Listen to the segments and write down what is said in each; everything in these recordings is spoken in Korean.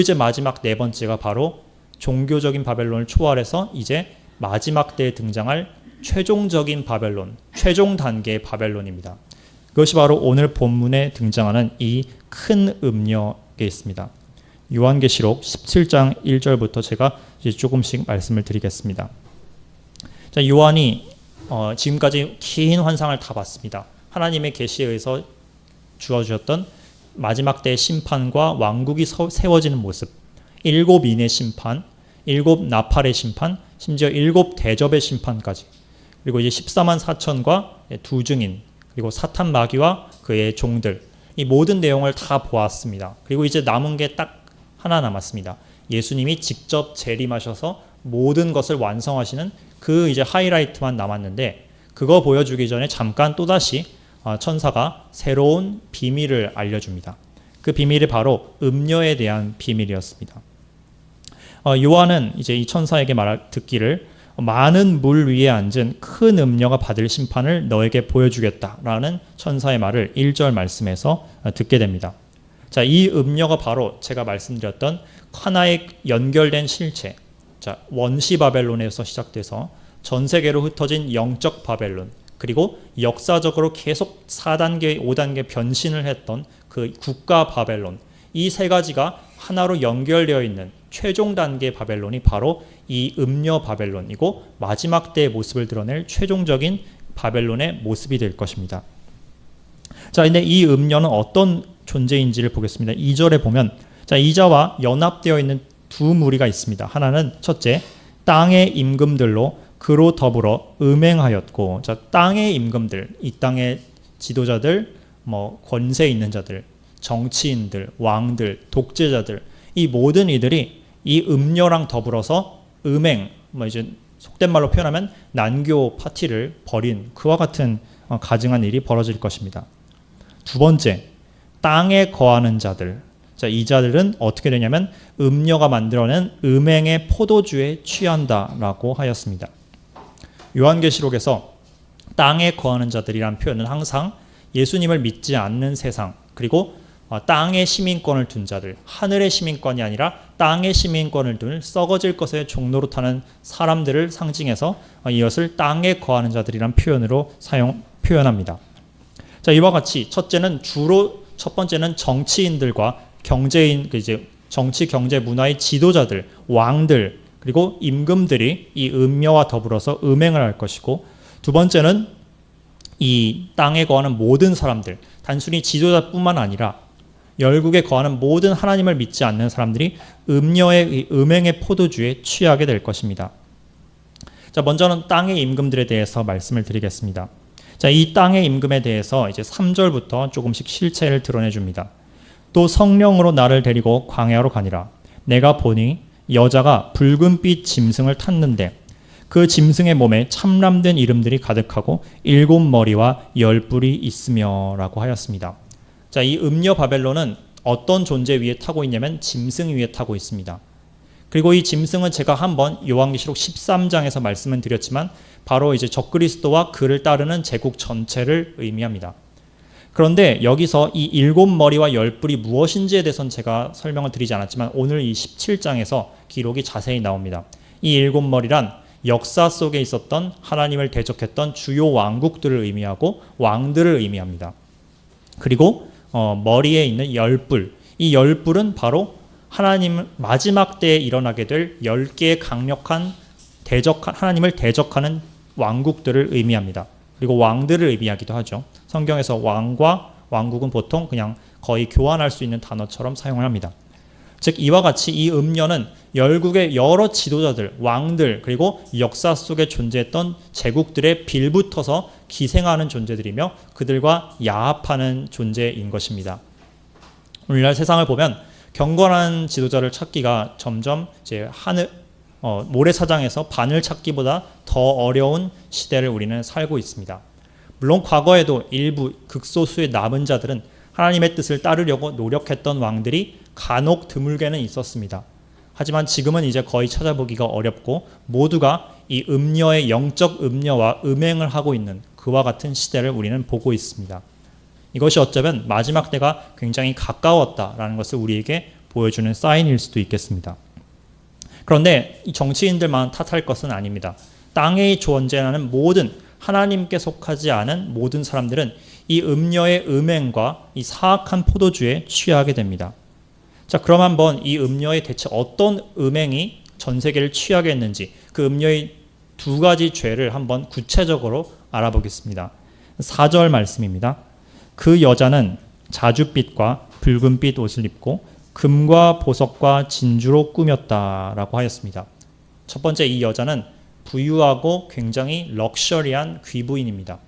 이제 마지막 네 번째가 바로 종교적인 바벨론을 초월해서 이제 마지막 때에 등장할 최종적인 바벨론, 최종 단계의 바벨론입니다. 그것이 바로 오늘 본문에 등장하는 이 큰 음녀에 있습니다. 요한계시록 17장 1절부터 제가 이제 조금씩 말씀을 드리겠습니다. 자, 요한이 지금까지 긴 환상을 다 봤습니다. 하나님의 계시에 의해서 주어주셨던 마지막 때의 심판과 왕국이 세워지는 모습, 7인의 심판, 7 나팔의 심판, 심지어 7 대접의 심판까지, 그리고 이제 14만 4천과 두 증인, 그리고 사탄 마귀와 그의 종들, 이 모든 내용을 다 보았습니다. 그리고 이제 남은 게 딱 하나 남았습니다. 예수님이 직접 재림하셔서 모든 것을 완성하시는 그 이제 하이라이트만 남았는데, 그거 보여주기 전에 잠깐 또다시 천사가 새로운 비밀을 알려줍니다. 그 비밀이 바로 음녀에 대한 비밀이었습니다. 요한은 이제 이 천사에게 듣기를 많은 물 위에 앉은 큰 음녀가 받을 심판을 너에게 보여주겠다라는 천사의 말을 1절 말씀에서 듣게 됩니다. 자, 이 음녀가 바로 제가 말씀드렸던 하나의 연결된 실체, 자, 원시 바벨론에서 시작돼서 전 세계로 흩어진 영적 바벨론, 그리고 역사적으로 계속 4단계, 5단계 변신을 했던 그 국가 바벨론, 이 세 가지가 하나로 연결되어 있는 최종 단계의 바벨론이 바로 이 음녀 바벨론이고, 마지막 때의 모습을 드러낼 최종적인 바벨론의 모습이 될 것입니다. 자, 근데 이 음녀는 어떤 존재인지를 보겠습니다. 2절에 보면, 자, 이자와 연합되어 있는 두 무리가 있습니다. 하나는 첫째, 땅의 임금들로 그로 더불어 음행하였고, 자, 땅의 임금들, 이 땅의 지도자들, 권세 있는 자들, 정치인들, 왕들, 독재자들, 이 모든 이들이 이 음녀랑 더불어서 음행, 이제 속된 말로 표현하면 난교 파티를 벌인 그와 같은 가증한 일이 벌어질 것입니다. 두 번째, 땅에 거하는 자들. 자, 이 자들은 어떻게 되냐면 음녀가 만들어낸 음행의 포도주에 취한다라고 하였습니다. 요한계시록에서 땅에 거하는 자들이란 표현은 항상 예수님을 믿지 않는 세상, 그리고 땅의 시민권을 둔 자들, 하늘의 시민권이 아니라 땅의 시민권을 둔 썩어질 것의 종로로 타는 사람들을 상징해서 이것을 땅에 거하는 자들이란 표현으로 표현합니다. 자, 이와 같이 첫 번째는 정치인들과 경제인, 이제 정치, 경제, 문화의 지도자들, 왕들, 그리고 임금들이 이 음녀와 더불어서 음행을 할 것이고, 두 번째는 이 땅에 거하는 모든 사람들, 단순히 지도자뿐만 아니라 열국에 거하는 모든 하나님을 믿지 않는 사람들이 음녀의 음행의 포도주에 취하게 될 것입니다. 자, 먼저는 땅의 임금들에 대해서 말씀을 드리겠습니다. 자, 이 땅의 임금에 대해서 이제 3절부터 조금씩 실체를 드러내 줍니다. 또 성령으로 나를 데리고 광야로 가니라. 내가 보니 여자가 붉은빛 짐승을 탔는데 그 짐승의 몸에 참람된 이름들이 가득하고 7 머리와 10 뿔이 있으며 라고 하였습니다. 자, 이 음녀 바벨론은 어떤 존재 위에 타고 있냐면 짐승 위에 타고 있습니다. 그리고 이 짐승은 제가 한번 요한계시록 13장에서 말씀을 드렸지만 바로 이제 적그리스도와 그를 따르는 제국 전체를 의미합니다. 그런데 여기서 이 7 머리와 10 뿔이 무엇인지에 대해서는 제가 설명을 드리지 않았지만 오늘 이 17장에서 기록이 자세히 나옵니다. 이 7 머리란 역사 속에 있었던 하나님을 대적했던 주요 왕국들을 의미하고 왕들을 의미합니다. 그리고 머리에 있는 10 뿔, 이 10 뿔은 바로 하나님 마지막 때에 일어나게 될 10개의 강력한 하나님을 대적하는 왕국들을 의미합니다. 그리고 왕들을 의미하기도 하죠. 성경에서 왕과 왕국은 보통 그냥 거의 교환할 수 있는 단어처럼 사용을 합니다. 즉 이와 같이 이 음녀는 열국의 여러 지도자들, 왕들, 그리고 역사 속에 존재했던 제국들의 빌붙어서 기생하는 존재들이며 그들과 야합하는 존재인 것입니다. 오늘날 세상을 보면 경건한 지도자를 찾기가 점점 이제 모래사장에서 바늘 찾기보다 더 어려운 시대를 우리는 살고 있습니다. 물론 과거에도 일부 극소수의 남은 자들은 하나님의 뜻을 따르려고 노력했던 왕들이 간혹 드물게는 있었습니다. 하지만 지금은 이제 거의 찾아보기가 어렵고 모두가 이 음녀의 영적 음녀와 음행을 하고 있는 그와 같은 시대를 우리는 보고 있습니다. 이것이 어쩌면 마지막 때가 굉장히 가까웠다라는 것을 우리에게 보여주는 사인일 수도 있겠습니다. 그런데 이 정치인들만 탓할 것은 아닙니다. 땅에 존재하는 모든 하나님께 속하지 않은 모든 사람들은 이 음녀의 음행과 이 사악한 포도주에 취하게 됩니다. 자, 그럼 한번 이 음녀의 대체 어떤 음행이 전 세계를 취하게 했는지 그 음녀의 두 가지 죄를 한번 구체적으로 알아보겠습니다. 4절 말씀입니다. 그 여자는 자줏빛과 붉은빛 옷을 입고 금과 보석과 진주로 꾸몄다라고 하였습니다. 첫 번째, 이 여자는 부유하고 굉장히 럭셔리한 귀부인입니다.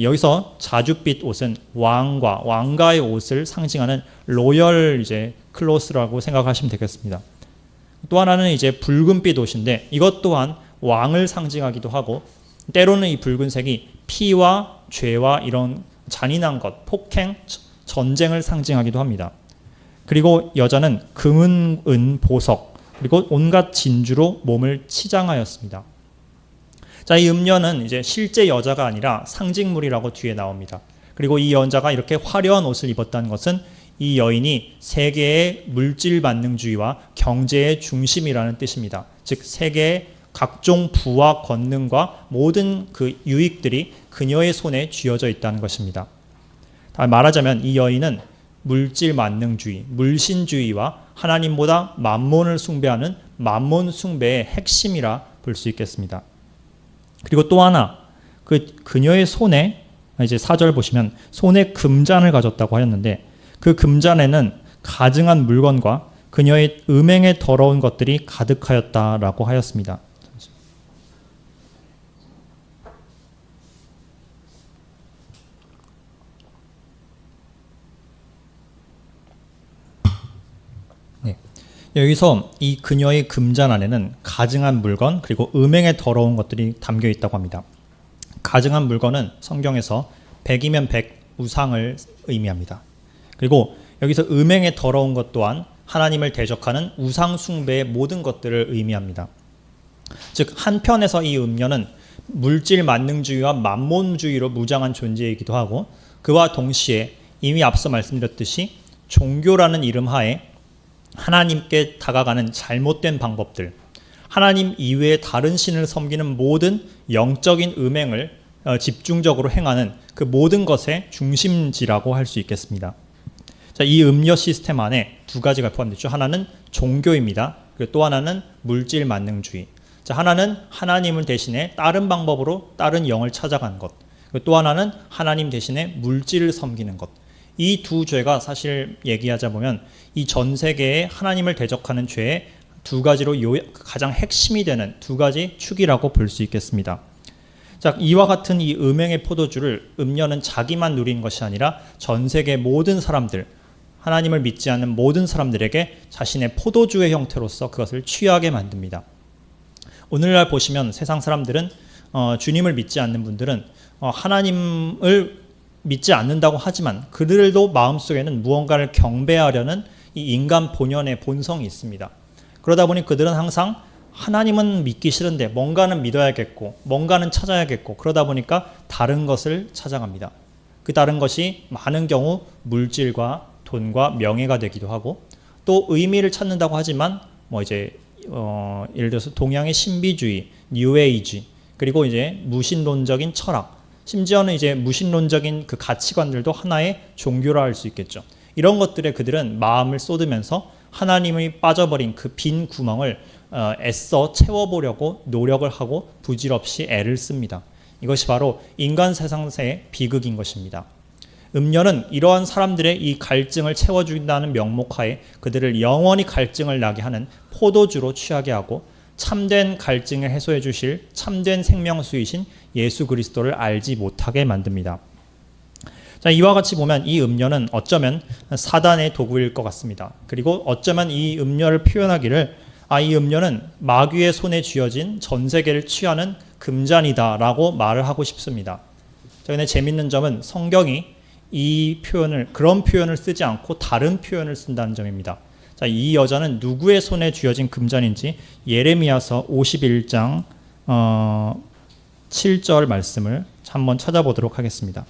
여기서 자줏빛 옷은 왕가의 옷을 상징하는 로열 클로스라고 생각하시면 되겠습니다. 또 하나는 붉은빛 옷인데 이것 또한 왕을 상징하기도 하고 때로는 이 붉은색이 피와 죄와 이런 잔인한 것, 폭행, 전쟁을 상징하기도 합니다. 그리고 여자는 금, 은, 보석 그리고 온갖 진주로 몸을 치장하였습니다. 자, 이 음녀는 실제 여자가 아니라 상징물이라고 뒤에 나옵니다. 그리고 이 여자가 이렇게 화려한 옷을 입었다는 것은 이 여인이 세계의 물질 만능주의와 경제의 중심이라는 뜻입니다. 즉 세계의 각종 부와 권능과 모든 그 유익들이 그녀의 손에 쥐어져 있다는 것입니다. 말하자면 이 여인은 물질 만능주의, 물신주의와 하나님보다 만몬을 숭배하는 만몬 숭배의 핵심이라 볼 수 있겠습니다. 그리고 또 하나, 그녀의 손에 4절 보시면 손에 금잔을 가졌다고 하였는데 그 금잔에는 가증한 물건과 그녀의 음행에 더러운 것들이 가득하였다라고 하였습니다. 여기서 이 그녀의 금잔 안에는 가증한 물건 그리고 음행에 더러운 것들이 담겨 있다고 합니다. 가증한 물건은 성경에서 100이면 100 우상을 의미합니다. 그리고 여기서 음행에 더러운 것 또한 하나님을 대적하는 우상 숭배의 모든 것들을 의미합니다. 즉 한편에서 이 음녀는 물질 만능주의와 만몬주의로 무장한 존재이기도 하고 그와 동시에 이미 앞서 말씀드렸듯이 종교라는 이름 하에 하나님께 다가가는 잘못된 방법들, 하나님 이외의 다른 신을 섬기는 모든 영적인 음행을 집중적으로 행하는 그 모든 것의 중심지라고 할 수 있겠습니다. 자, 이 음료 시스템 안에 두 가지가 포함되죠. 하나는 종교입니다. 그리고 또 하나는 물질 만능주의. 자, 하나는 하나님을 대신에 다른 방법으로 다른 영을 찾아가는 것. 그리고 또 하나는 하나님 대신에 물질을 섬기는 것. 이 두 죄가 사실 얘기하자 보면 이 전 세계에 하나님을 대적하는 죄의 두 가지로 가장 핵심이 되는 두 가지 축이라고 볼 수 있겠습니다. 자, 이와 같은 이 음행의 포도주를 음녀는 자기만 누린 것이 아니라 전 세계 모든 사람들, 하나님을 믿지 않는 모든 사람들에게 자신의 포도주의 형태로서 그것을 취하게 만듭니다. 오늘날 보시면 세상 사람들은 주님을 믿지 않는 분들은 하나님을 믿지 않는다고 하지만 그들도 마음속에는 무언가를 경배하려는 이 인간 본연의 본성이 있습니다. 그러다 보니 그들은 항상 하나님은 믿기 싫은데 뭔가는 믿어야겠고 뭔가는 찾아야겠고 그러다 보니까 다른 것을 찾아갑니다. 그 다른 것이 많은 경우 물질과 돈과 명예가 되기도 하고 또 의미를 찾는다고 하지만 예를 들어서 동양의 신비주의, 뉴에이지 그리고 무신론적인 철학 심지어는 무신론적인 그 가치관들도 하나의 종교라 할 수 있겠죠. 이런 것들에 그들은 마음을 쏟으면서 하나님이 빠져버린 그 빈 구멍을 애써 채워보려고 노력을 하고 부질없이 애를 씁니다. 이것이 바로 인간 세상의 비극인 것입니다. 음녀는 이러한 사람들의 이 갈증을 채워준다는 명목하에 그들을 영원히 갈증을 나게 하는 포도주로 취하게 하고 참된 갈증을 해소해 주실 참된 생명수이신 예수 그리스도를 알지 못하게 만듭니다. 자, 이와 같이 보면 이 음녀는 어쩌면 사단의 도구일 것 같습니다. 그리고 어쩌면 이 음녀를 표현하기를 이 음녀는 마귀의 손에 쥐어진 전 세계를 취하는 금잔이다라고 말을 하고 싶습니다. 자, 근데 재밌는 점은 성경이 그런 표현을 쓰지 않고 다른 표현을 쓴다는 점입니다. 자, 이 여자는 누구의 손에 쥐어진 금잔인지 예레미야서 51장 7절 말씀을 한번 찾아보도록 하겠습니다.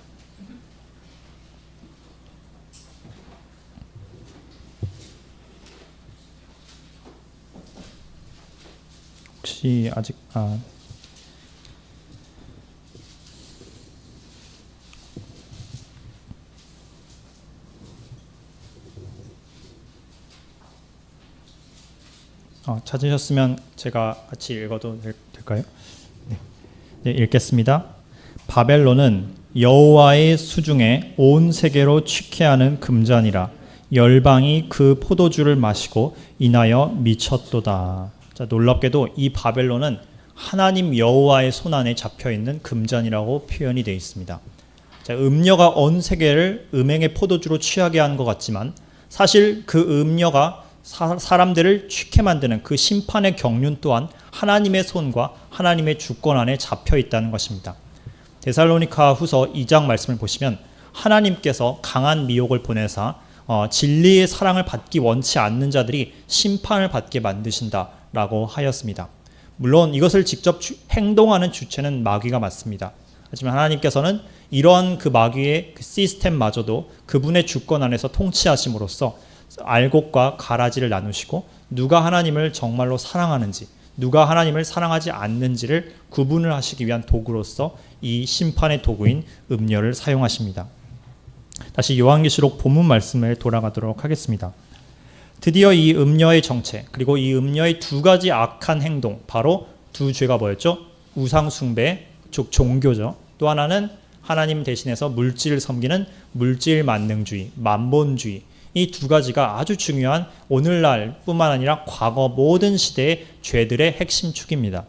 혹시 아직 찾으셨으면 제가 같이 읽어도 될까요? 네, 읽겠습니다. 바벨론은 여호와의 수중에 온 세계로 취케하는 금잔이라. 열방이 그 포도주를 마시고 인하여 미쳤도다. 자, 놀랍게도 이 바벨론은 하나님 여호와의 손안에 잡혀 있는 금잔이라고 표현이 되어 있습니다. 자, 음녀가 온 세계를 음행의 포도주로 취하게 한 것 같지만 사실 그 음녀가 사람들을 취케 만드는 그 심판의 경륜 또한 하나님의 손과 하나님의 주권 안에 잡혀 있다는 것입니다. 데살로니가 후서 2장 말씀을 보시면 하나님께서 강한 미혹을 보내사 진리의 사랑을 받기 원치 않는 자들이 심판을 받게 만드신다라고 하였습니다. 물론 이것을 직접 행동하는 주체는 마귀가 맞습니다. 하지만 하나님께서는 이러한 그 마귀의 그 시스템마저도 그분의 주권 안에서 통치하심으로써 알곡과 가라지를 나누시고 누가 하나님을 정말로 사랑하는지 누가 하나님을 사랑하지 않는지를 구분을 하시기 위한 도구로서 이 심판의 도구인 음녀를 사용하십니다. 다시 요한계시록 본문 말씀에 돌아가도록 하겠습니다. 드디어 이 음녀의 정체 그리고 이 음녀의 두 가지 악한 행동 바로 두 죄가 뭐였죠? 우상 숭배, 즉 종교죠. 또 하나는 하나님 대신해서 물질을 섬기는 물질 만능주의, 만본주의. 이 두 가지가 아주 중요한 오늘날뿐만 아니라 과거 모든 시대의 죄들의 핵심 축입니다.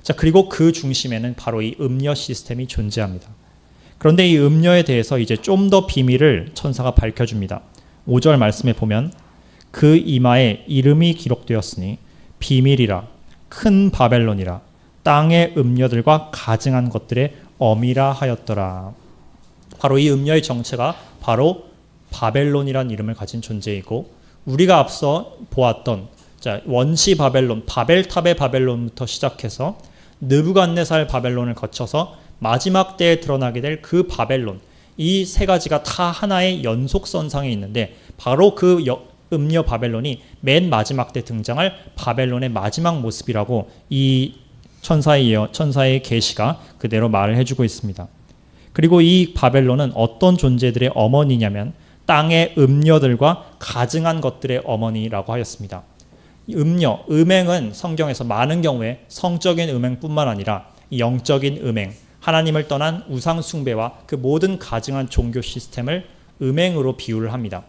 자, 그리고 그 중심에는 바로 이 음녀 시스템이 존재합니다. 그런데 이 음녀에 대해서 이제 좀 더 비밀을 천사가 밝혀줍니다. 5절 말씀에 보면 그 이마에 이름이 기록되었으니 비밀이라 큰 바벨론이라 땅의 음녀들과 가증한 것들의 어미라 하였더라. 바로 이 음녀의 정체가 바로 바벨론이란 이름을 가진 존재이고 우리가 앞서 보았던 원시 바벨론, 바벨탑의 바벨론부터 시작해서 느부갓네살 바벨론을 거쳐서 마지막 때에 드러나게 될 그 바벨론, 이 세 가지가 다 하나의 연속선상에 있는데 바로 그 음녀 바벨론이 맨 마지막 때 등장할 바벨론의 마지막 모습이라고 이 천사의 계시가 그대로 말을 해주고 있습니다. 그리고 이 바벨론은 어떤 존재들의 어머니냐면 땅의 음녀들과 가증한 것들의 어머니라고 하였습니다. 음녀, 음행은 성경에서 많은 경우에 성적인 음행뿐만 아니라 영적인 음행, 하나님을 떠난 우상 숭배와 그 모든 가증한 종교 시스템을 음행으로 비유를 합니다.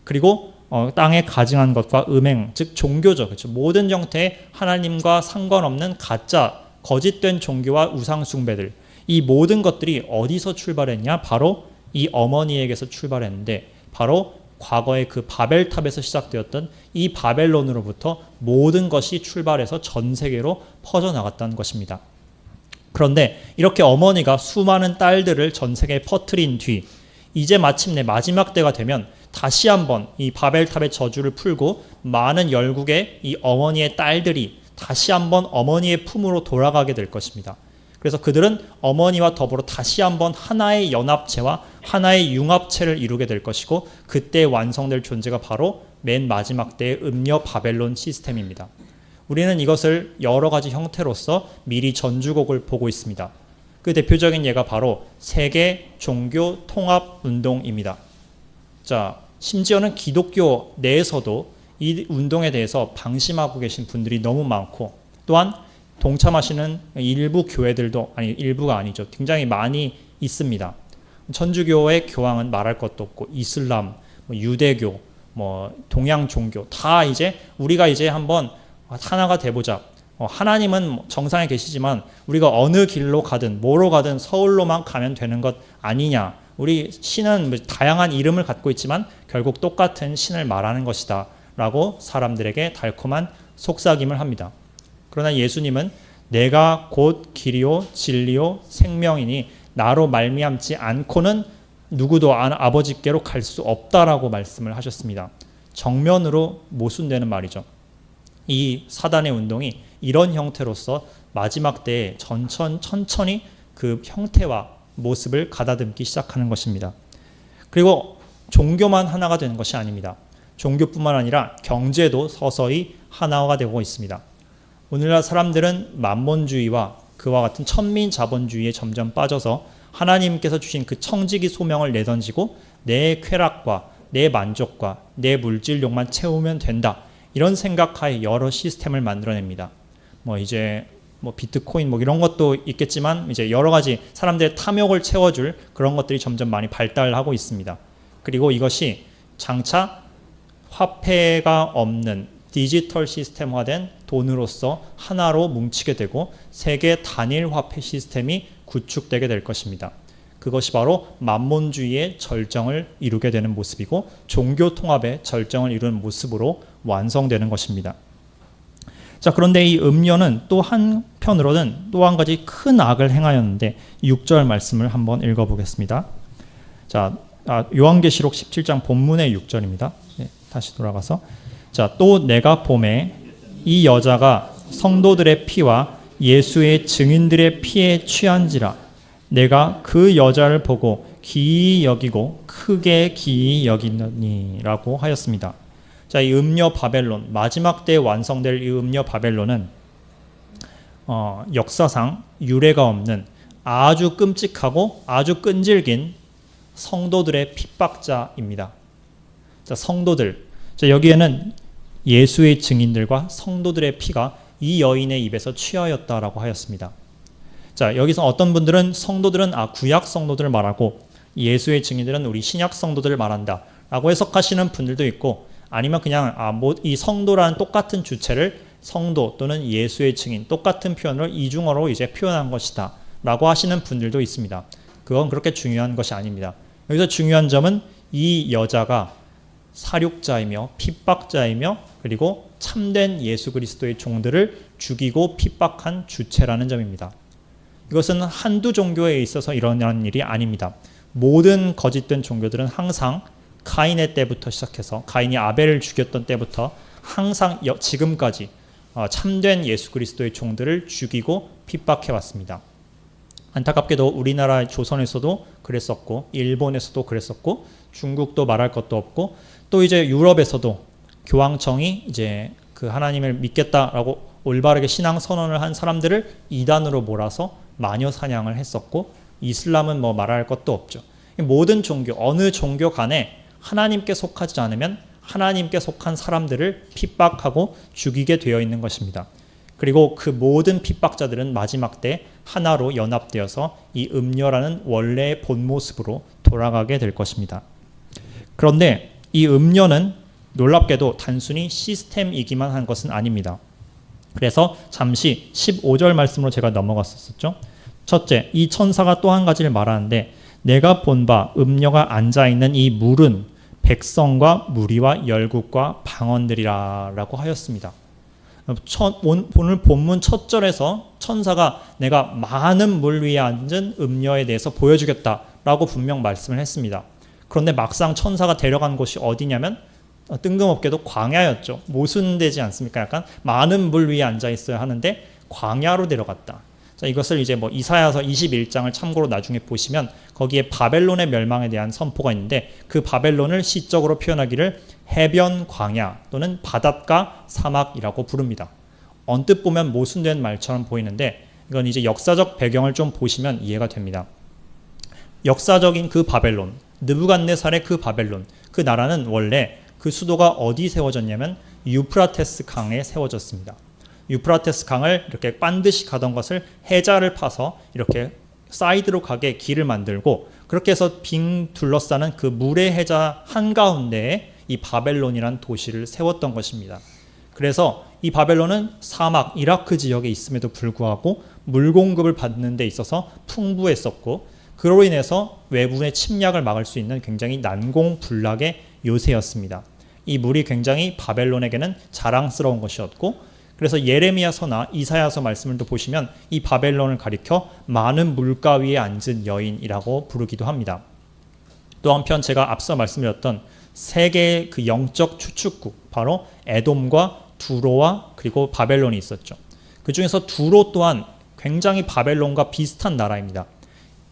그리고 땅에 가증한 것과 음행, 즉 종교죠. 그렇죠? 모든 형태의 하나님과 상관없는 가짜, 거짓된 종교와 우상 숭배들, 이 모든 것들이 어디서 출발했냐? 바로 이 어머니에게서 출발했는데 바로 과거의 그 바벨탑에서 시작되었던 이 바벨론으로부터 모든 것이 출발해서 전 세계로 퍼져나갔다는 것입니다. 그런데 이렇게 어머니가 수많은 딸들을 전 세계에 퍼뜨린 뒤 이제 마침내 마지막 때가 되면 다시 한번 이 바벨탑의 저주를 풀고 많은 열국의 이 어머니의 딸들이 다시 한번 어머니의 품으로 돌아가게 될 것입니다. 그래서 그들은 어머니와 더불어 다시 한번 하나의 연합체와 하나의 융합체를 이루게 될 것이고 그때 완성될 존재가 바로 맨 마지막 때의 음녀 바벨론 시스템입니다. 우리는 이것을 여러 가지 형태로서 미리 전주곡을 보고 있습니다. 그 대표적인 예가 바로 세계 종교 통합 운동입니다. 자, 심지어는 기독교 내에서도 이 운동에 대해서 방심하고 계신 분들이 너무 많고 또한 동참하시는 일부 교회들도 일부가 아니죠. 굉장히 많이 있습니다. 천주교의 교황은 말할 것도 없고 이슬람, 유대교, 동양 종교 다 이제 우리가 이제 한번 하나가 돼보자. 하나님은 정상에 계시지만 우리가 어느 길로 가든 뭐로 가든 서울로만 가면 되는 것 아니냐. 우리 신은 다양한 이름을 갖고 있지만 결국 똑같은 신을 말하는 것이다 라고 사람들에게 달콤한 속삭임을 합니다. 그러나 예수님은 내가 곧 길이요 진리요 생명이니 나로 말미암지 않고는 누구도 아버지께로 갈 수 없다라고 말씀을 하셨습니다. 정면으로 모순되는 말이죠. 이 사단의 운동이 이런 형태로서 마지막 때에 천천히 그 형태와 모습을 가다듬기 시작하는 것입니다. 그리고 종교만 하나가 되는 것이 아닙니다. 종교뿐만 아니라 경제도 서서히 하나가 되고 있습니다. 오늘날 사람들은 만몬주의와 그와 같은 천민자본주의에 점점 빠져서 하나님께서 주신 그 청지기 소명을 내던지고 내 쾌락과 내 만족과 내 물질욕만 채우면 된다. 이런 생각하에 여러 시스템을 만들어냅니다. 이제 비트코인 이런 것도 있겠지만 이제 여러 가지 사람들의 탐욕을 채워줄 그런 것들이 점점 많이 발달하고 있습니다. 그리고 이것이 장차 화폐가 없는 디지털 시스템화된 돈으로서 하나로 뭉치게 되고 세계 단일 화폐 시스템이 구축되게 될 것입니다. 그것이 바로 만몬주의의 절정을 이루게 되는 모습이고 종교 통합의 절정을 이루는 모습으로 완성되는 것입니다. 자, 그런데 이 음료는 또 한편으로는 또 한 가지 큰 악을 행하였는데 6절 말씀을 한번 읽어보겠습니다. 자, 요한계시록 17장 본문의 6절입니다. 네, 다시 돌아가서 자, 또 내가 보매 이 여자가 성도들의 피와 예수의 증인들의 피에 취한지라 내가 그 여자를 보고 기이 여기고 크게 기이 여기느니라고 하였습니다. 자, 이 음녀 바벨론, 마지막 때에 완성될 이 음녀 바벨론은 역사상 유례가 없는 아주 끔찍하고 아주 끈질긴 성도들의 핍박자입니다. 자, 성도들. 자, 여기에는 예수의 증인들과 성도들의 피가 이 여인의 입에서 취하였다라고 하였습니다. 자, 여기서 어떤 분들은 성도들은 구약 성도들을 말하고 예수의 증인들은 우리 신약 성도들을 말한다 라고 해석하시는 분들도 있고, 아니면 그냥 이 성도라는 똑같은 주체를 성도 또는 예수의 증인 똑같은 표현을 이중어로 이제 표현한 것이다 라고 하시는 분들도 있습니다. 그건 그렇게 중요한 것이 아닙니다. 여기서 중요한 점은 이 여자가 사륙자이며 핍박자이며 그리고 참된 예수 그리스도의 종들을 죽이고 핍박한 주체라는 점입니다. 이것은 한두 종교에 있어서 일어나는 일이 아닙니다. 모든 거짓된 종교들은 항상 가인의 때부터 시작해서 가인이 아벨을 죽였던 때부터 항상 지금까지 참된 예수 그리스도의 종들을 죽이고 핍박해 왔습니다. 안타깝게도 우리나라 조선에서도 그랬었고 일본에서도 그랬었고 중국도 말할 것도 없고 또 이제 유럽에서도 교황청이 이제 그 하나님을 믿겠다라고 올바르게 신앙 선언을 한 사람들을 이단으로 몰아서 마녀 사냥을 했었고, 이슬람은 말할 것도 없죠. 모든 종교, 어느 종교 간에 하나님께 속하지 않으면 하나님께 속한 사람들을 핍박하고 죽이게 되어 있는 것입니다. 그리고 그 모든 핍박자들은 마지막 때 하나로 연합되어서 이 음녀라는 원래의 본 모습으로 돌아가게 될 것입니다. 그런데 이 음녀는 놀랍게도 단순히 시스템이기만 한 것은 아닙니다. 그래서 잠시 15절 말씀으로 제가 넘어갔었죠. 첫째, 이 천사가 또 한 가지를 말하는데 내가 본 바 음녀가 앉아있는 이 물은 백성과 무리와 열국과 방언들이라 라고 하였습니다. 오늘 본문 첫 절에서 천사가 내가 많은 물 위에 앉은 음녀에 대해서 보여주겠다라고 분명 말씀을 했습니다. 그런데 막상 천사가 데려간 곳이 어디냐면 뜬금없게도 광야였죠. 모순되지 않습니까? 약간 많은 물 위에 앉아 있어야 하는데 광야로 데려갔다. 자, 이것을 이제 이사야서 21장을 참고로 나중에 보시면 거기에 바벨론의 멸망에 대한 선포가 있는데 그 바벨론을 시적으로 표현하기를 해변 광야 또는 바닷가 사막이라고 부릅니다. 언뜻 보면 모순된 말처럼 보이는데 이건 이제 역사적 배경을 좀 보시면 이해가 됩니다. 역사적인 그 바벨론, 느부갓네살의 그 바벨론, 그 나라는 원래 그 수도가 어디 세워졌냐면 유프라테스 강에 세워졌습니다. 유프라테스 강을 이렇게 반드시 가던 것을 해자를 파서 이렇게 사이드로 가게 길을 만들고 그렇게 해서 빙 둘러싸는 그 물의 해자 한가운데에 이 바벨론이라는 도시를 세웠던 것입니다. 그래서 이 바벨론은 사막 이라크 지역에 있음에도 불구하고 물 공급을 받는 데 있어서 풍부했었고 그로 인해서 외부의 침략을 막을 수 있는 굉장히 난공불락의 요새였습니다. 이 물이 굉장히 바벨론에게는 자랑스러운 것이었고 그래서 예레미야서나 이사야서 말씀을 또 보시면 이 바벨론을 가리켜 많은 물가 위에 앉은 여인이라고 부르기도 합니다. 또 한편 제가 앞서 말씀드렸던 세 개의 그 영적 추측국 바로 에돔과 두로와 그리고 바벨론이 있었죠. 그 중에서 두로 또한 굉장히 바벨론과 비슷한 나라입니다.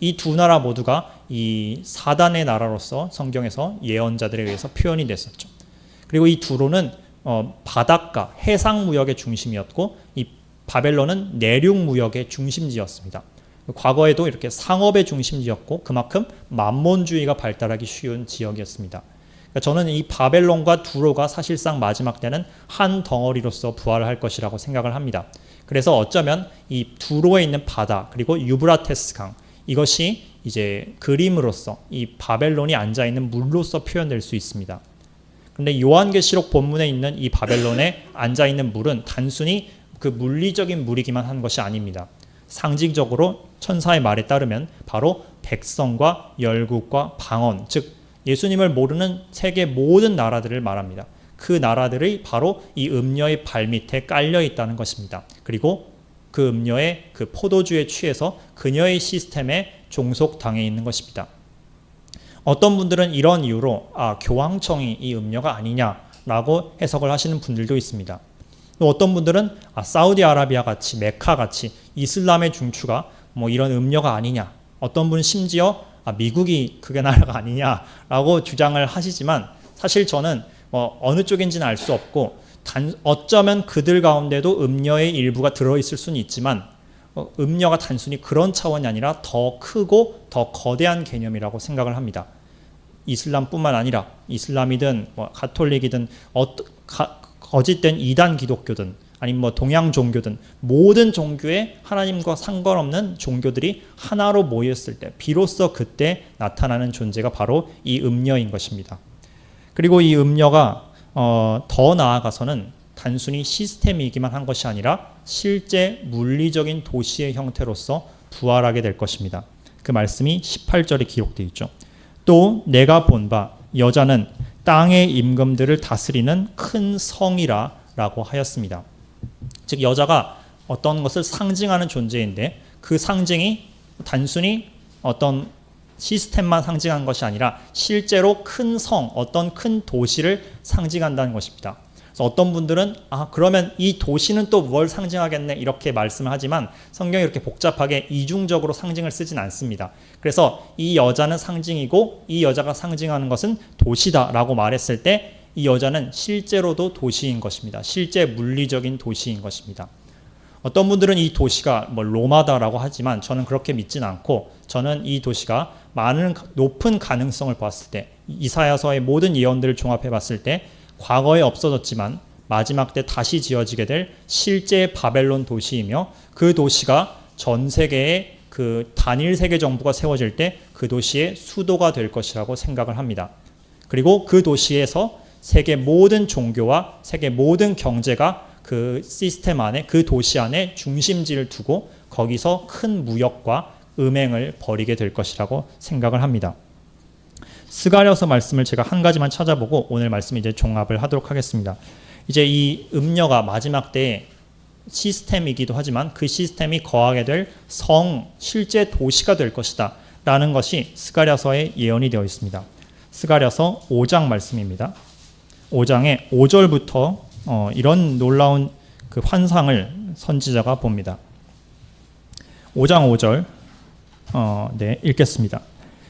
이 두 나라 모두가 이 사단의 나라로서 성경에서 예언자들에 의해서 표현이 됐었죠. 그리고 이 두로는 바닷가, 해상 무역의 중심이었고 이 바벨론은 내륙 무역의 중심지였습니다. 과거에도 이렇게 상업의 중심지였고 그만큼 만몬주의가 발달하기 쉬운 지역이었습니다. 그러니까 저는 이 바벨론과 두로가 사실상 마지막 때는 한 덩어리로서 부활할 것이라고 생각을 합니다. 그래서 어쩌면 이 두로에 있는 바다 그리고 유브라테스 강 이것이 이제 그림으로서 이 바벨론이 앉아 있는 물로서 표현될 수 있습니다. 그런데 요한계시록 본문에 있는 이 바벨론에 앉아 있는 물은 단순히 그 물리적인 물이기만 한 것이 아닙니다. 상징적으로 천사의 말에 따르면 바로 백성과 열국과 방언, 즉 예수님을 모르는 세계 모든 나라들을 말합니다. 그 나라들이 바로 이 음녀의 발밑에 깔려 있다는 것입니다. 그리고 그 음녀의 그 포도주에 취해서 그녀의 시스템에 종속당해 있는 것입니다. 어떤 분들은 이런 이유로 교황청이 이 음녀가 아니냐라고 해석을 하시는 분들도 있습니다. 또 어떤 분들은 사우디아라비아 같이 메카 같이 이슬람의 중추가 뭐 이런 음녀가 아니냐, 어떤 분은 심지어 미국이 그게 나라가 아니냐라고 주장을 하시지만 사실 저는 어느 쪽인지는 알 수 없고 어쩌면 그들 가운데도 음녀의 일부가 들어있을 수는 있지만 음녀가 단순히 그런 차원이 아니라 더 크고 더 거대한 개념이라고 생각을 합니다. 이슬람뿐만 아니라 이슬람이든 가톨릭이든 거짓된 이단 기독교든 아니면 동양 종교든 모든 종교에 하나님과 상관없는 종교들이 하나로 모였을 때 비로소 그때 나타나는 존재가 바로 이 음녀인 것입니다. 그리고 이 음녀가 더 나아가서는 단순히 시스템이기만 한 것이 아니라 실제 물리적인 도시의 형태로서 부활하게 될 것입니다. 그 말씀이 18절에 기록되어 있죠. 또 내가 본 바 여자는 땅의 임금들을 다스리는 큰 성이라 라고 하였습니다. 즉 여자가 어떤 것을 상징하는 존재인데 그 상징이 단순히 어떤 시스템만 상징한 것이 아니라 실제로 큰 성, 어떤 큰 도시를 상징한다는 것입니다. 그래서 어떤 분들은 그러면 이 도시는 또 뭘 상징하겠네 이렇게 말씀을 하지만 성경이 이렇게 복잡하게 이중적으로 상징을 쓰진 않습니다. 그래서 이 여자는 상징이고 이 여자가 상징하는 것은 도시다라고 말했을 때 이 여자는 실제로도 도시인 것입니다. 실제 물리적인 도시인 것입니다. 어떤 분들은 이 도시가 로마다라고 하지만 저는 그렇게 믿지는 않고 저는 이 도시가 많은 높은 가능성을 봤을 때 이사야서의 모든 예언들을 종합해 봤을 때 과거에 없어졌지만 마지막 때 다시 지어지게 될 실제 바벨론 도시이며 그 도시가 전 세계의 그 단일 세계 정부가 세워질 때 그 도시의 수도가 될 것이라고 생각을 합니다. 그리고 그 도시에서 세계 모든 종교와 세계 모든 경제가 그 시스템 안에 그 도시 안에 중심지를 두고 거기서 큰 무역과 음행을 벌이게 될 것이라고 생각을 합니다. 스가랴서 말씀을 제가 한 가지만 찾아보고 오늘 말씀 이제 종합을 하도록 하겠습니다. 이제 이 음녀가 마지막 때에 시스템이기도 하지만 그 시스템이 거하게 될 성, 실제 도시가 될 것이다 라는 것이 스가랴서에 예언이 되어 있습니다. 스가랴서 5장 말씀입니다. 5장의 5절부터 이런 놀라운 그 환상을 선지자가 봅니다. 5장 5절 읽겠습니다.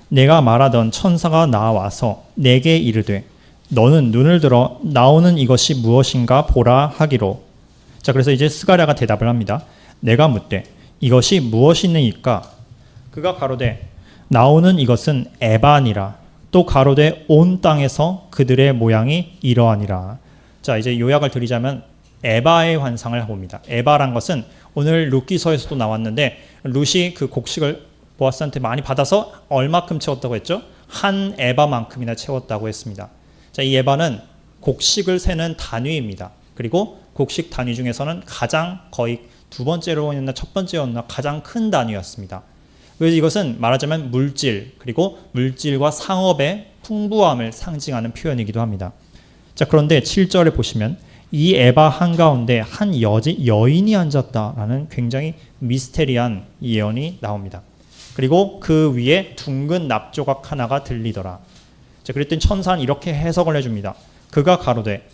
내가 말하던 천사가 나와서 내게 이르되 너는 눈을 들어 나오는 이것이 무엇인가 보라 하기로. 자, 그래서 이제 스가랴가 대답을 합니다. 내가 묻되 이것이 무엇이니까? 그가 가로되 나오는 이것은 에바니라. 또 가로되 온 땅에서 그들의 모양이 이러하니라. 자, 이제 요약을 드리자면 에바의 환상을 봅니다. 에바란 것은 오늘 룻기서에서도 나왔는데 룻이 그 곡식을 보아스한테 많이 받아서 얼마큼 채웠다고 했죠? 한 에바만큼이나 채웠다고 했습니다. 자, 이 에바는 곡식을 세는 단위입니다. 그리고 곡식 단위 중에서는 가장 거의 두 번째로였나 첫 번째였나 가장 큰 단위였습니다. 그래서 이것은 말하자면 물질 그리고 물질과 상업의 풍부함을 상징하는 표현이기도 합니다. 자, 그런데 7절에 보시면 이 에바 한가운데 한 여인이 앉았다라는 굉장히 미스테리한 예언이 나옵니다. 그리고 그 위에 둥근 납조각 하나가 들리더라. 자, 그랬더니 천사는 이렇게 해석을 해줍니다. 그가 가로되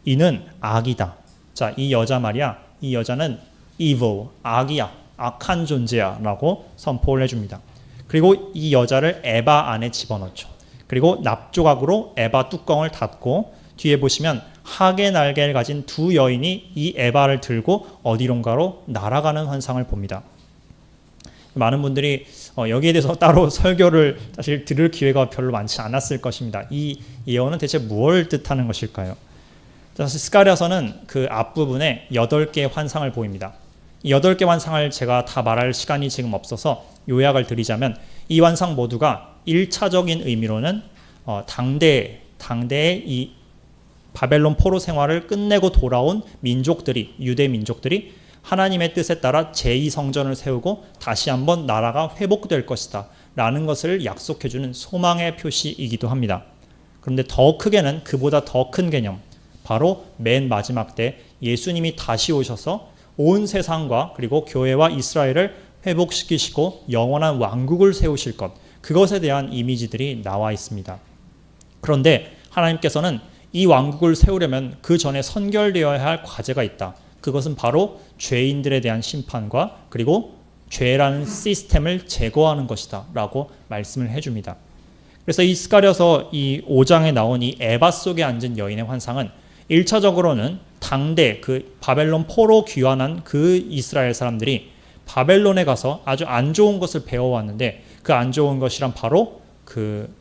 이는 악이다. 자, 이 여자 말이야. 이 여자는 evil, 악이야. 악한 존재야 라고 선포를 해줍니다. 그리고 이 여자를 에바 안에 집어넣죠. 그리고 납조각으로 에바 뚜껑을 닫고 뒤에 보시면 학의 날개를 가진 두 여인이 이 에바를 들고 어디론가로 날아가는 환상을 봅니다. 많은 분들이 여기에 대해서 따로 설교를 사실 들을 기회가 별로 많지 않았을 것입니다. 이 예언은 대체 무엇을 뜻하는 것일까요? 사실 스가랴서는 그 앞부분에 8개의 환상을 보입니다. 이 8개 환상을 제가 다 말할 시간이 지금 없어서 요약을 드리자면 이 환상 모두가 1차적인 의미로는 당대의 이 바벨론 포로 생활을 끝내고 돌아온 민족들이, 유대 민족들이 하나님의 뜻에 따라 제2성전을 세우고 다시 한번 나라가 회복될 것이다 라는 것을 약속해주는 소망의 표시이기도 합니다. 그런데 더 크게는 그보다 더 큰 개념, 바로 맨 마지막 때 예수님이 다시 오셔서 온 세상과 그리고 교회와 이스라엘을 회복시키시고 영원한 왕국을 세우실 것, 그것에 대한 이미지들이 나와 있습니다. 그런데 하나님께서는 이 왕국을 세우려면 그 전에 선결되어야 할 과제가 있다. 그것은 바로 죄인들에 대한 심판과 그리고 죄라는 시스템을 제거하는 것이다 라고 말씀을 해줍니다. 그래서 이 스가랴서 이 5장에 나온 이 에바 속에 앉은 여인의 환상은 1차적으로는 당대 그 바벨론 포로 귀환한 그 이스라엘 사람들이 바벨론에 가서 아주 안 좋은 것을 배워왔는데 그 안 좋은 것이란 바로 그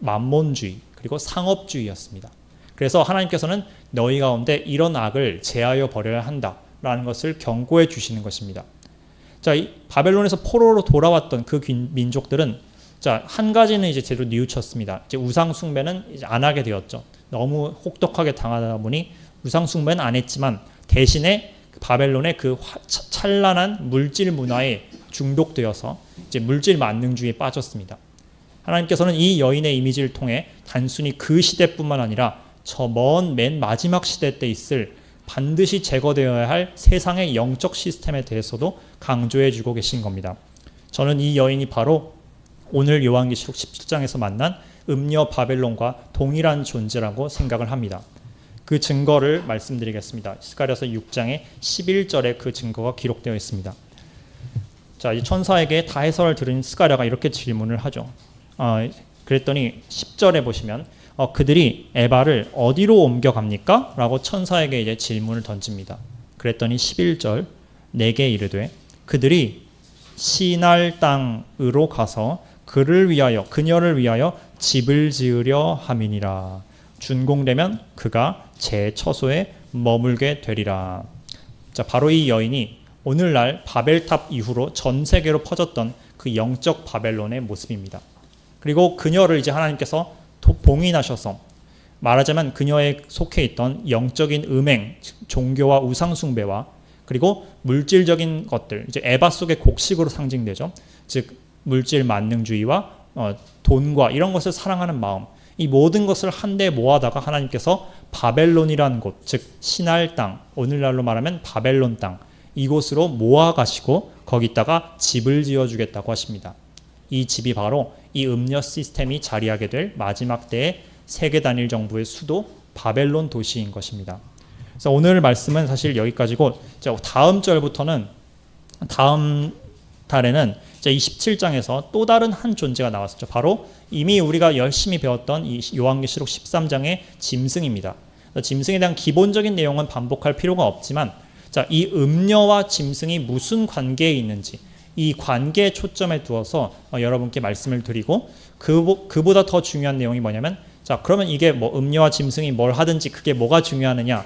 만몬주의 그리고 상업주의였습니다. 그래서 하나님께서는 너희 가운데 이런 악을 제하여 버려야 한다라는 것을 경고해 주시는 것입니다. 자, 이 바벨론에서 포로로 돌아왔던 그 민족들은 자, 한 가지는 이제 제대로 뉘우쳤습니다. 이제 우상 숭배는 이제 안 하게 되었죠. 너무 혹독하게 당하다 보니 우상 숭배는 안 했지만 대신에 바벨론의 그 찬란한 물질 문화에 중독되어서 이제 물질 만능주의에 빠졌습니다. 하나님께서는 이 여인의 이미지를 통해 단순히 그 시대뿐만 아니라 저 먼 맨 마지막 시대 때 있을 반드시 제거되어야 할 세상의 영적 시스템에 대해서도 강조해 주고 계신 겁니다. 저는 이 여인이 바로 오늘 요한계시록 17장에서 만난 음녀 바벨론과 동일한 존재라고 생각을 합니다. 그 증거를 말씀드리겠습니다. 스가랴서 6장의 11절에 그 증거가 기록되어 있습니다. 자, 이 천사에게 다 해설을 들은 스가랴가 이렇게 질문을 하죠. 그랬더니 10절에 보시면 그들이 에바를 어디로 옮겨갑니까? 라고 천사에게 이제 질문을 던집니다. 그랬더니 11절 내게 이르되 그들이 시날 땅으로 가서 그녀를 위하여 집을 지으려 함이니라. 준공되면 그가 제 처소에 머물게 되리라. 자, 바로 이 여인이 오늘날 바벨탑 이후로 전 세계로 퍼졌던 그 영적 바벨론의 모습입니다. 그리고 그녀를 이제 하나님께서 봉인하셔서 말하자면 그녀에 속해 있던 영적인 음행, 종교와 우상 숭배와 그리고 물질적인 것들, 이제 에바 속의 곡식으로 상징되죠. 즉 물질 만능주의와 돈과 이런 것을 사랑하는 마음, 이 모든 것을 한데 모아다가 하나님께서 바벨론이라는 곳, 즉 신할 땅, 오늘날로 말하면 바벨론 땅, 이곳으로 모아가시고 거기다가 집을 지어주겠다고 하십니다. 이 집이 바로 이 음녀 시스템이 자리하게 될 마지막 때의 세계 단일 정부의 수도 바벨론 도시인 것입니다. 그래서 오늘 말씀은 사실 여기까지고 다음 절부터는 다음 달에는 이제 27장에서 또 다른 한 존재가 나왔었죠. 바로 이미 우리가 열심히 배웠던 이 요한계시록 13장의 짐승입니다. 짐승에 대한 기본적인 내용은 반복할 필요가 없지만 자, 이 음녀와 짐승이 무슨 관계에 있는지 이 관계에 초점에 두어서 여러분께 말씀을 드리고 그보다 더 중요한 내용이 뭐냐면 자, 그러면 이게 뭐 음녀와 짐승이 뭘 하든지 그게 뭐가 중요하느냐?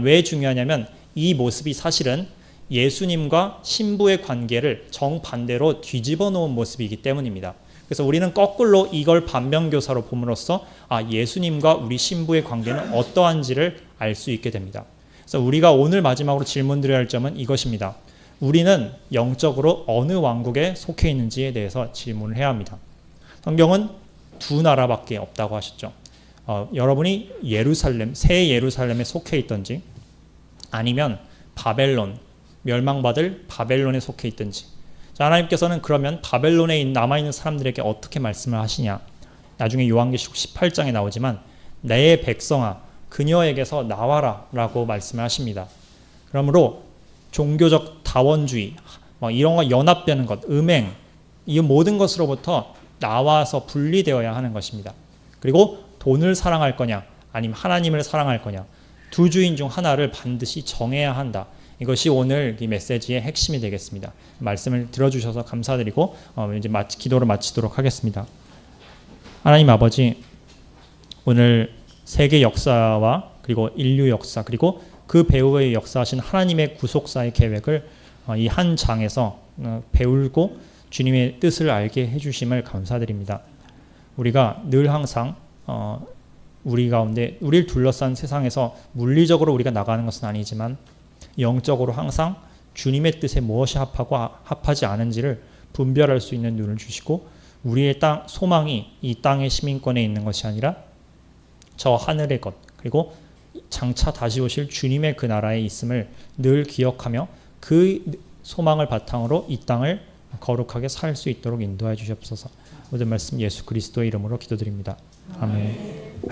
왜 중요하냐면 이 모습이 사실은 예수님과 신부의 관계를 정반대로 뒤집어 놓은 모습이기 때문입니다. 그래서 우리는 거꾸로 이걸 반면교사로 봄으로써 예수님과 우리 신부의 관계는 어떠한지를 알 수 있게 됩니다. 그래서 우리가 오늘 마지막으로 질문드려야 할 점은 이것입니다. 우리는 영적으로 어느 왕국에 속해 있는지에 대해서 질문을 해야 합니다. 성경은 두 나라밖에 없다고 하셨죠. 여러분이 예루살렘, 새 예루살렘에 속해 있든지 아니면 바벨론, 멸망받을 바벨론에 속해 있든지. 자, 하나님께서는 그러면 바벨론에 남아있는 사람들에게 어떻게 말씀을 하시냐. 나중에 요한계시록 18장에 나오지만 내 백성아 그녀에게서 나와라 라고 말씀을 하십니다. 그러므로 종교적 다원주의, 이런 거 연합되는 것, 음행, 이 모든 것으로부터 나와서 분리되어야 하는 것입니다. 그리고 돈을 사랑할 거냐 아니면 하나님을 사랑할 거냐, 두 주인 중 하나를 반드시 정해야 한다. 이것이 오늘 이 메시지의 핵심이 되겠습니다. 말씀을 들어주셔서 감사드리고 이제 기도를 마치도록 하겠습니다. 하나님 아버지, 오늘 세계 역사와 그리고 인류 역사 그리고 그 배후에 역사하신 하나님의 구속사의 계획을 이 한 장에서 배우고 주님의 뜻을 알게 해주심을 감사드립니다. 우리가 늘 항상 우리 가운데 우리를 둘러싼 세상에서 물리적으로 우리가 나가는 것은 아니지만 영적으로 항상 주님의 뜻에 무엇이 합하고 합하지 않은지를 분별할 수 있는 눈을 주시고 우리의 소망이 이 땅의 시민권에 있는 것이 아니라 저 하늘의 것 그리고 장차 다시 오실 주님의 그 나라에 있음을 늘 기억하며 그 소망을 바탕으로 이 땅을 거룩하게 살 수 있도록 인도해 주시옵소서. 모든 말씀 예수 그리스도의 이름으로 기도드립니다. 아멘.